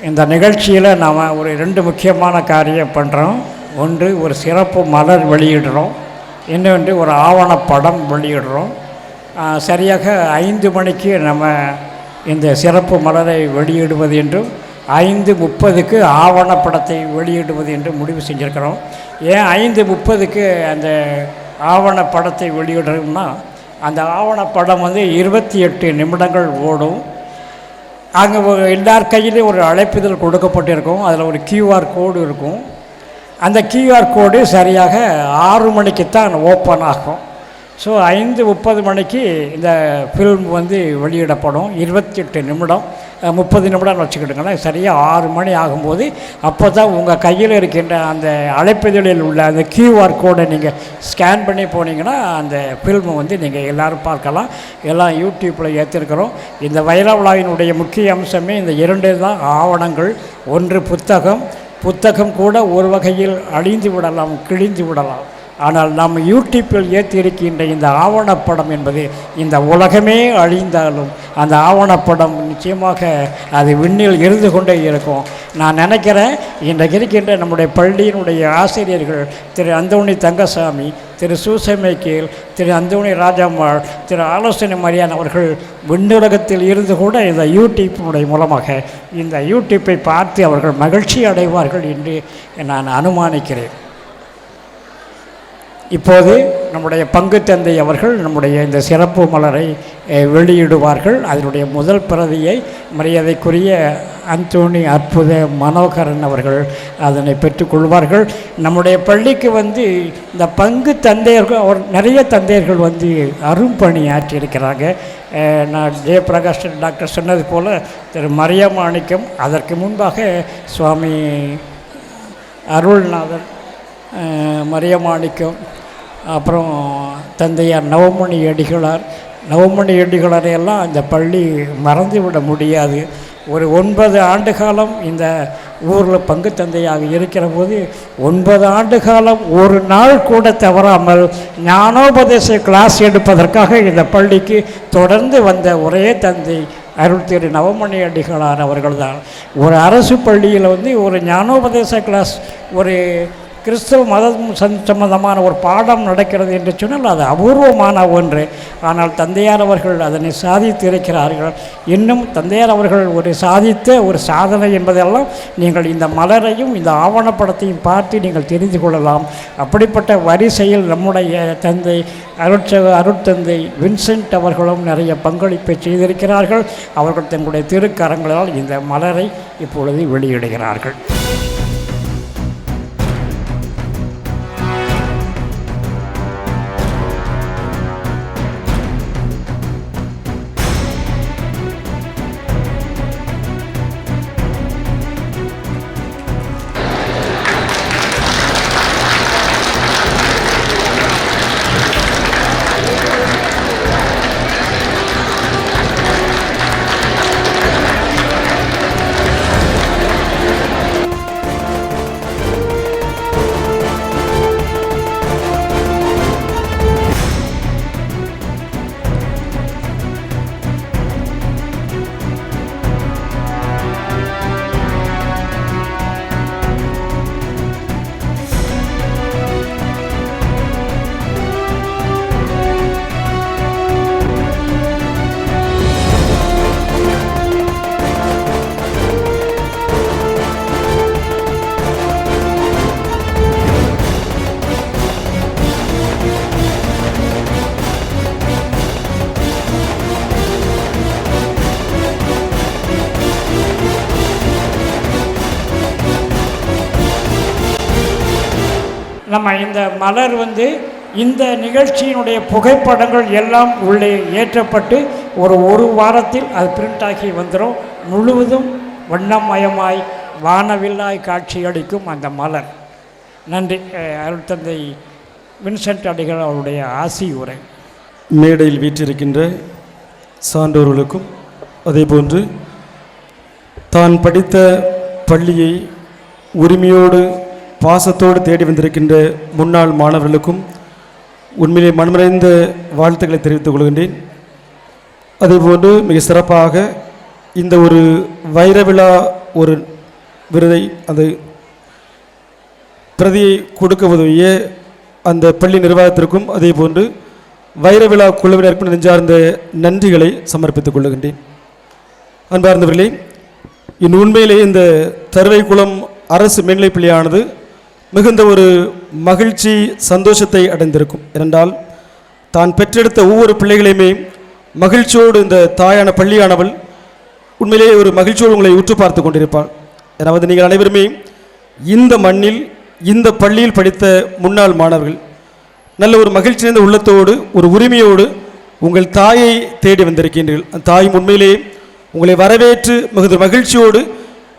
இந்த நிகழ்ச்சியில் நாம் ஒரு 2 முக்கியமான காரியம் பண்ணுறோம். ஒன்று ஒரு சிறப்பு மலர் வெளியிடுறோம், இன்னொன்று ஒரு ஆவணப்படம் வெளியிடுறோம். சரியாக 5 மணிக்கு நம்ம இந்த சிறப்பு மலரை வெளியிடுவது என்றும் 5:30க்கு ஆவணப்படத்தை வெளியிடுவது என்று முடிவு செஞ்சுருக்கிறோம். ஏன் 5:30க்கு அந்த ஆவணப்படத்தை வெளியிடுறோம்னா, அந்த ஆவணப்படம் 28 நிமிடங்கள் ஓடும். அங்கே எல்லார் கையிலையும் ஒரு அழைப்பிதழ் கொடுக்கப்பட்டிருக்கும். அதில் ஒரு QR கோடு இருக்கும். அந்த QR கோடு சரியாக 6 மணிக்குத்தான் ஓப்பன் ஆகும். ஸோ 5:30 மணிக்கு இந்த ஃபில்ம் வெளியிடப்படும். 28 நிமிடம் 30 நிமிடம் வச்சுக்கிட்டுங்களேன். சரியாக 6 மணி ஆகும்போது அப்போ தான் உங்கள் கையில் இருக்கின்ற அந்த அழைப்பிதழில் உள்ள அந்த QR கோடை நீங்கள் ஸ்கேன் பண்ணி போனீங்கன்னா அந்த ஃபில்மை நீங்கள் எல்லோரும் பார்க்கலாம். எல்லாம் யூடியூப்பில் ஏற்றிருக்கிறோம். இந்த வைர விழாவினுடைய முக்கிய அம்சமே இந்த 2 தான் ஆவணங்கள். ஒன்று புத்தகம் கூட ஒரு வகையில் அழிந்து விடலாம், கிழிந்து விடலாம். ஆனால் நாம் யூடியூப்பில் ஏற்றிருக்கின்ற இந்த ஆவணப்படம் என்பது இந்த உலகமே அழிந்தாலும் அந்த ஆவணப்படம் நிச்சயமாக அது விண்ணில் இருந்து கொண்டே இருக்கும். நான் நினைக்கிறேன், இன்றைக்கு இருக்கின்ற நம்முடைய பள்ளியினுடைய ஆசிரியர்கள் திரு அந்தோணி தங்கசாமி, திரு சூசமைக்கேல், திரு அந்தோணி ராஜம்மாள், திரு ஆலோசனை மரியான் அவர்கள் விண்ணுலகத்தில் இருந்து கூட இந்த யூடியூப்பினுடைய மூலமாக இந்த யூடியூப்பை பார்த்து அவர்கள் மகிழ்ச்சி அடைவார்கள் என்று நான் அனுமானிக்கிறேன். இப்போது நம்முடைய பங்கு தந்தை அவர்கள் நம்முடைய இந்த சிறப்பு மலரை வெளியிடுவார்கள். அதனுடைய முதல் பிரதியை மரியாதைக்குரிய அந்தோணி அற்புத மனோகரன் அவர்கள் அதனை பெற்றுக்கொள்வார்கள். நம்முடைய பள்ளிக்கு இந்த பங்கு தந்தையர்கள் நிறைய தந்தையர்கள் அரும்பணி ஆற்றியிருக்கிறாங்க. நான் ஜெயபிரகாஷ் டாக்டர் சொன்னது போல் திரு மரியமாணிக்கம், அதற்கு முன்பாக சுவாமி அருள்நாதன், மரியமாணிக்கம், அப்புறம் தந்தையார் நவமணி அடிகளாரையெல்லாம் இந்த பள்ளி மறந்துவிட முடியாது. ஒரு 9 ஆண்டு காலம் இந்த ஊரில் பங்கு தந்தையாக இருக்கிற போது 9 ஆண்டு காலம் ஒரு நாள் கூட தவறாமல் ஞானோபதேச கிளாஸ் எடுப்பதற்காக இந்த பள்ளிக்கு தொடர்ந்து வந்த ஒரே தந்தை அருள் திரு நவமணி அடிகளார் அவர்கள்தான். ஒரு அரசு பள்ளியில் ஒரு ஞானோபதேச கிளாஸ், ஒரு கிறிஸ்தவ மதம் சம்பந்தமான ஒரு பாடம் நடக்கிறது என்று சொன்னால் அது அபூர்வமான ஒன்று. ஆனால் தந்தையார் அவர்கள் அதனை சாதித்திருக்கிறார்கள். இன்னும் தந்தையார் அவர்கள் சாதித்த ஒரு சாதனை என்பதெல்லாம் நீங்கள் இந்த மலரையும் இந்த ஆவணப்படத்தையும் பார்த்து நீங்கள் தெரிந்து கொள்ளலாம். அப்படிப்பட்ட வரிசையில் நம்முடைய தந்தை அருட்தந்தை வின்சென்ட் அவர்களும் நிறைய பங்களிப்பை செய்திருக்கிறார்கள். அவர்கள் தங்களுடைய திருக்கரங்களால் இந்த மலரை இப்பொழுது வெளியிடுகிறார்கள். நம்ம இந்த மலர் இந்த நிகழ்ச்சியினுடைய புகைப்படங்கள் எல்லாம் உள்ளே ஏற்றப்பட்டு ஒரு வாரத்தில் அது பிரிண்ட் ஆகி வந்துடும். முழுவதும் வண்ணமயமாய் வானவில்லாய் காட்சியளிக்கும் அந்த மலர். நன்றி. அருட்தந்தை வின்சென்ட் அடிகள் அவருடைய ஆசி உரை. மேடையில் வீற்றிருக்கின்ற சான்றோர்களுக்கும் அதேபோன்று தான் படித்த பள்ளியை உரிமையோடு பாசத்தோடு தேடி வந்திருக்கின்ற முன்னாள் மாணவர்களுக்கும் உண்மையிலே மனமறைந்த வாழ்த்துக்களை தெரிவித்துக் கொள்கின்றேன். அதேபோன்று மிக சிறப்பாக இந்த ஒரு வைர விழா ஒரு விருதை அந்த பிரதியை கொடுக்க உதவிய அந்த பள்ளி நிர்வாகத்திற்கும் அதே போன்று வைர விழா குழுவினருக்கும் நெஞ்சார்ந்த நன்றிகளை சமர்ப்பித்துக் கொள்ளுகின்றேன். அன்பார்ந்தவர்களே, இன்று உண்மையிலே இந்த தருவைக்குளம் அரசு மேல்நிலைப்பள்ளியானது மிகுந்த ஒரு மகிழ்ச்சி சந்தோஷத்தை அடைந்திருக்கும். ஏனென்றால் தான் பெற்றெடுத்த ஒவ்வொரு பிள்ளைகளையுமே மகிழ்ச்சியோடு இந்த தாயான பள்ளியானவள் உண்மையிலேயே ஒரு மகிழ்ச்சியோடு உங்களை உற்று பார்த்து கொண்டிருப்பாள். அதாவது நீங்கள் அனைவருமே இந்த மண்ணில் இந்த பள்ளியில் படித்த முன்னாள் மாணவர்கள் நல்ல ஒரு மகிழ்ச்சி நிறைந்த உள்ளத்தோடு ஒரு உரிமையோடு உங்கள் தாயை தேடி வந்திருக்கின்றீர்கள். அந்த தாயும் உண்மையிலேயே உங்களை வரவேற்று மிகுந்த மகிழ்ச்சியோடு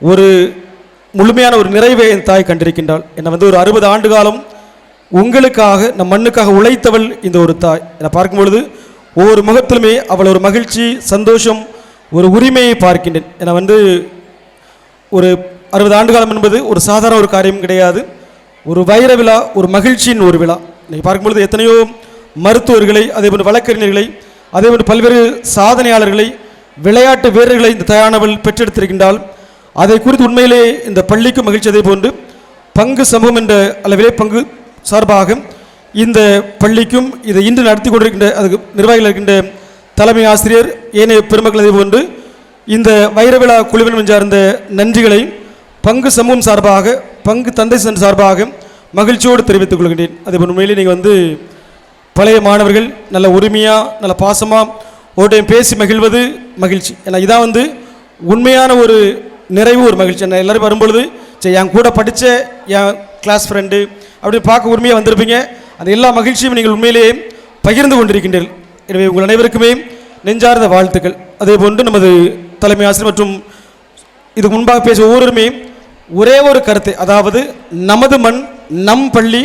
ஒரு முழுமையான ஒரு நிறைவை என் தாய் கண்டிருக்கின்றாள். என்னை ஒரு 60 ஆண்டு காலம் உங்களுக்காக நம் மண்ணுக்காக உழைத்தவள் இந்த ஒரு தாய். என்னை பார்க்கும் பொழுது ஒவ்வொரு முகத்திலுமே அவள் ஒரு மகிழ்ச்சி சந்தோஷம் ஒரு உரிமையை பார்க்கின்றேன். என்னை ஒரு 60 ஆண்டு காலம் என்பது ஒரு சாதாரண ஒரு காரியம் கிடையாது. ஒரு வைர விழா, ஒரு மகிழ்ச்சியின் ஒரு விழா. நீங்கள் பார்க்கும்பொழுது எத்தனையோ மருத்துவர்களை, அதேபோன்று வழக்கறிஞர்களை, அதேபோன்று பல்வேறு சாதனையாளர்களை, விளையாட்டு வீரர்களை இந்த தாயானவள் பெற்றெடுத்திருக்கின்றால் அதை குறித்து உண்மையிலே இந்த பள்ளிக்கும் மகிழ்ச்சி. அதே போன்று பங்கு சமூகம் என்ற அளவிலே பங்கு சார்பாக இந்த பள்ளிக்கும் இதை இன்று நடத்தி கொண்டிருக்கின்ற அதுக்கு நிர்வாகிகள் இருக்கின்ற தலைமை ஆசிரியர் ஏனைய பெருமக்கள் அதே போன்று இந்த வைர விழா குழுவினர் சார்ந்த நன்றிகளை பங்கு சமூகம் சார்பாக பங்கு தந்தை சார்பாக மகிழ்ச்சியோடு தெரிவித்துக் கொள்கின்றேன். அதே போல் உண்மையிலே நீங்கள் பழைய மாணவர்கள் நல்ல உரிமையாக நல்ல பாசமாக ஒரு பேசி மகிழ்வது மகிழ்ச்சி. ஏன்னா இதான் உண்மையான ஒரு நிறைவு ஒரு மகிழ்ச்சி. என்ன எல்லோரும் வரும்பொழுது சரி என் கூட படித்த என் கிளாஸ் ஃப்ரெண்டு அப்படின்னு பார்க்க உரிமையாக வந்திருப்பீங்க. அந்த எல்லா மகிழ்ச்சியும் நீங்கள் உண்மையிலேயே பகிர்ந்து கொண்டிருக்கின்றீர்கள். எனவே உங்கள் அனைவருக்குமே நெஞ்சார்ந்த வாழ்த்துக்கள். அதே போன்று நமது தலைமை ஆசிரியர் மற்றும் இதுக்கு முன்பாக பேசிய ஒவ்வொருவருமே ஒரே ஒரு கருத்து, அதாவது நமது மண் நம் பள்ளி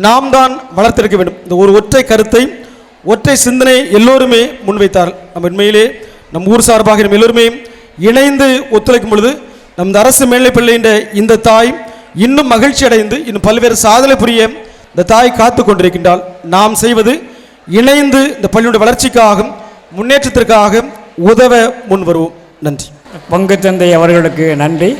நாம் தான் வளர்த்தெடுக்க வேண்டும். இந்த ஒரு ஒற்றை கருத்தை ஒற்றை சிந்தனை எல்லோருமே முன்வைத்தார்கள். நம்ம உண்மையிலே நம் ஊர் சார்பாக நம்ம எல்லோருமே இணைந்து ஒத்துழைக்கும் பொழுது நம் அரசு மேல்நிலைப்பள்ளி என்ற இந்த தாய் இன்னும் மகிழ்ச்சி அடைந்து இன்னும் பல்வேறு சாதனை புரிய இந்த தாய் காத்து கொண்டிருக்கின்றால் நாம் செய்வது இணைந்து இந்த பள்ளியுடைய வளர்ச்சிக்காக முன்னேற்றத்திற்காக உதவ முன் வருவோம். நன்றி. பங்கு தந்தை அவர்களுக்கு நன்றி.